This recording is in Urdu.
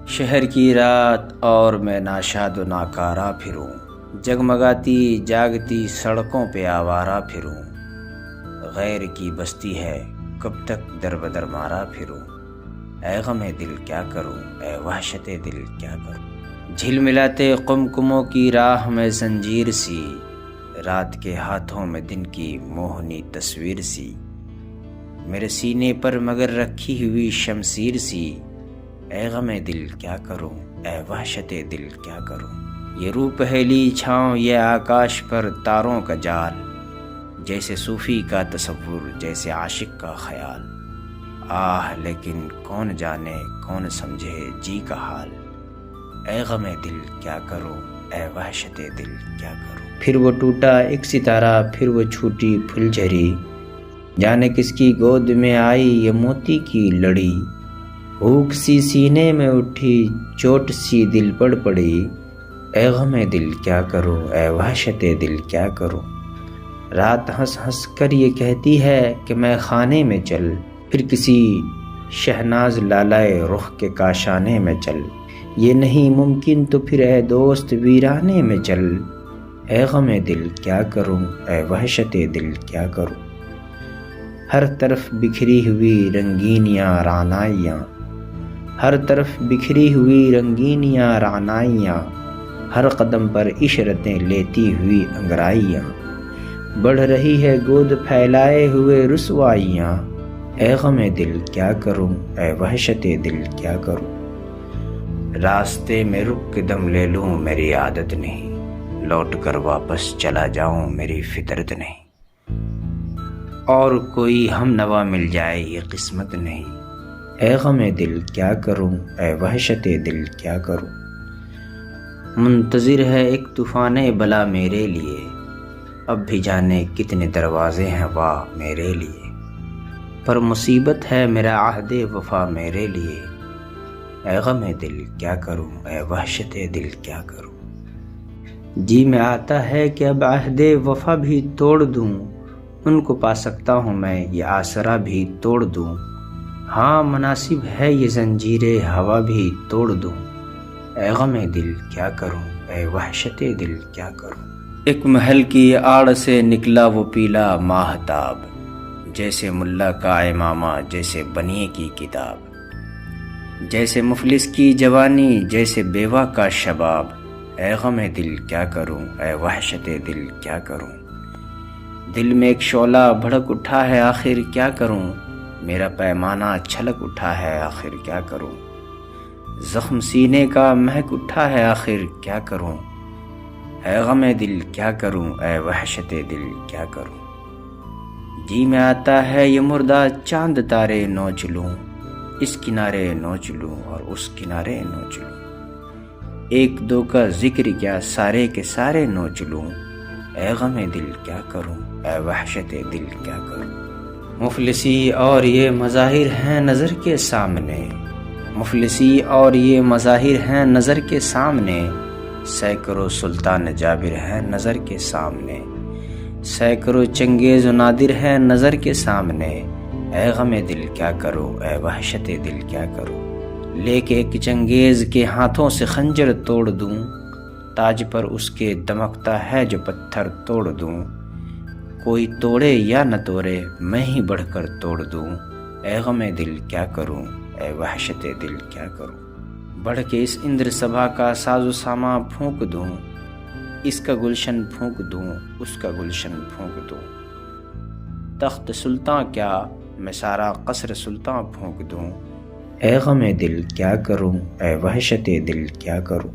شہر کی رات اور میں ناشاد و ناکارہ پھروں، جگمگاتی جاگتی سڑکوں پہ آوارہ پھروں۔ غیر کی بستی ہے کب تک در بدر مارا پھروں، اے غم دل کیا کروں، اے وحشت دل کیا کروں۔ جھلملاتے قمقموں کی راہ میں زنجیر سی، رات کے ہاتھوں میں دن کی موہنی تصویر سی، میرے سینے پر مگر رکھی ہوئی شمشیر سی، اے غم دل کیا کروں، اے وحشت دل کیا کروں۔ یہ رو پہلی چھاؤں، یہ آکاش پر تاروں کا جال، جیسے صوفی کا تصور، جیسے عاشق کا خیال۔ آہ لیکن کون جانے کون سمجھے جی کا حال، اے غم دل کیا کروں، اے وحشت دل کیا کروں۔ پھر وہ ٹوٹا ایک ستارہ، پھر وہ چھوٹی پھول جھری، جانے کس کی گود میں آئی یہ موتی کی لڑی۔ بھوک سی سینے میں اٹھی، چوٹ سی دل پر پڑی، اے غم دل کیا کروں، اے وحشت دل کیا کروں۔ رات ہنس ہنس کر یہ کہتی ہے کہ میں خانے میں چل، پھر کسی شہناز لالائے رخ کے کاشانے میں چل۔ یہ نہیں ممکن تو پھر اے دوست ویرانے میں چل، اے غم دل کیا کروں، اے وحشت دل کیا کروں۔ ہر طرف بکھری ہوئی رنگینیاں رعنائیاں، ہر طرف بکھری ہوئی رنگینیاں رعنائیاں، ہر قدم پر عشرتیں لیتی ہوئی انگرائیاں، بڑھ رہی ہے گود پھیلائے ہوئے رسوائیاں، اے غم دل کیا کروں، اے وحشت دل کیا کروں۔ راستے میں رک کے دم لے لوں میری عادت نہیں، لوٹ کر واپس چلا جاؤں میری فطرت نہیں، اور کوئی ہم نوا مل جائے یہ قسمت نہیں، اے غم دل کیا کروں، اے وحشت دل کیا کروں۔ منتظر ہے ایک طوفان بلا میرے لیے، اب بھی جانے کتنے دروازے ہیں واہ میرے لیے، پر مصیبت ہے میرا عہد وفا میرے لیے، اے غم دل کیا کروں، اے وحشت دل کیا کروں۔ جی میں آتا ہے کہ اب عہد وفا بھی توڑ دوں، ان کو پا سکتا ہوں میں یہ آسرا بھی توڑ دوں، ہاں مناسب ہے یہ زنجیر ہوا بھی توڑ دوں، اے غم دل کیا کروں، اے وحشت دل کیا کروں۔ ایک محل کی آڑ سے نکلا وہ پیلا ماہتاب، جیسے ملا کا امامہ، جیسے بنیے کی کتاب، جیسے مفلس کی جوانی، جیسے بیوہ کا شباب، اے غم دل کیا کروں، اے وحشت دل کیا کروں۔ دل میں ایک شعلہ بھڑک اٹھا ہے آخر کیا کروں، میرا پیمانہ چھلک اٹھا ہے آخر کیا کروں، زخم سینے کا مہک اٹھا ہے آخر کیا کروں، اے غم دل کیا کروں، اے وحشت دل کیا کروں۔ جی میں آتا ہے یہ مردہ چاند تارے نوچ لوں، اس کنارے نوچ لوں اور اس کنارے نوچ لوں، ایک دو کا ذکر کیا سارے کے سارے نوچ لوں، اے غم دل کیا کروں، اے وحشت دل کیا کروں۔ مفلسی اور یہ مظاہر ہیں نظر کے سامنے، مفلسی اور یہ مظاہر ہیں نظر کے سامنے، سینکڑوں سلطان جابر ہیں نظر کے سامنے، سینکڑوں چنگیز و نادر ہیں نظر کے سامنے، اے غم دل کیا کروں، اے وحشت دل کیا کروں۔ لے کے ایک چنگیز کے ہاتھوں سے خنجر توڑ دوں، تاج پر اس کے دمکتا ہے جو پتھر توڑ دوں، کوئی توڑے یا نہ توڑے میں ہی بڑھ کر توڑ دوں، اے غم دل کیا کروں، اے وحشت دل کیا کروں۔ بڑھ کے اس اندر سبھا کا ساز و سامان پھونک دوں، اس کا گلشن پھونک دوں، اس کا گلشن پھونک دوں، تخت سلطان کیا میں سارا قصر سلطان پھونک دوں، اے غم دل کیا کروں، اے وحشت دل کیا کروں۔